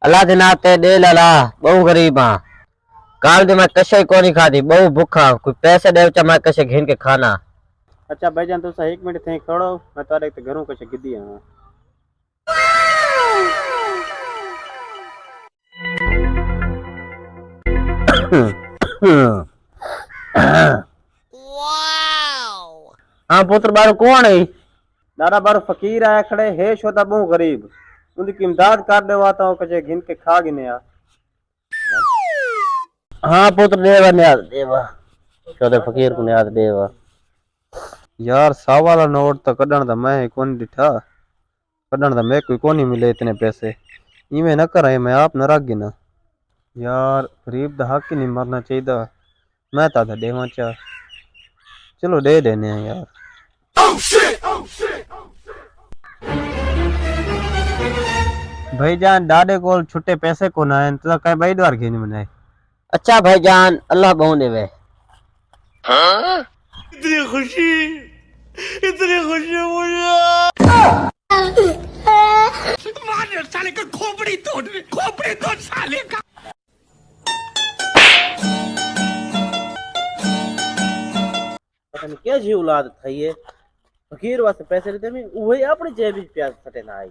अल्लाह दिन आते दे लाला बहु गरीब हाँ काल दे मैं कशे को नहीं खाती बहु भूखा कोई पैसे दे मैं कशे घेन के खाना। अच्छा भाईजान तुसा 1 मिनट थे खड़ो मैं तारे ते घरों कछ गिद्दी हां। हाँ पुत्र बारो कौन है? दादा बार फकीर आया खड़े है शोदा बहु गरीब उनकी इमदाद कर देवा तो कछ घिन के खा गिने आ। हाँ पुत्र देवा न्याद देवा छोटे फकीर को न्याद देवा। यार 100 वाला नोट तो कढण दा मैं कोनी डिठा कढण दा मैं कोई कोनी मिले इतने पैसे इवें न करे मैं आप न रख गिना। यार गरीब दा हक ही नहीं मरना चाहिए मैं तादा देवा चा चलो दे देने हैं यार। भाईजान डाडे कोल छुट्टे पैसे को ना है तो कई भाई द्वार घेनी मनाए। अच्छा भाईजान अल्लाह बहु देवे। इतनी खुशी मुझे मार साले का खोपड़ी तोड़ साले का। पता नहीं क्या जी औलाद था ये फकीर वास्ते पैसे लेते में वही अपनी जेब में प्याज सटे ना आई।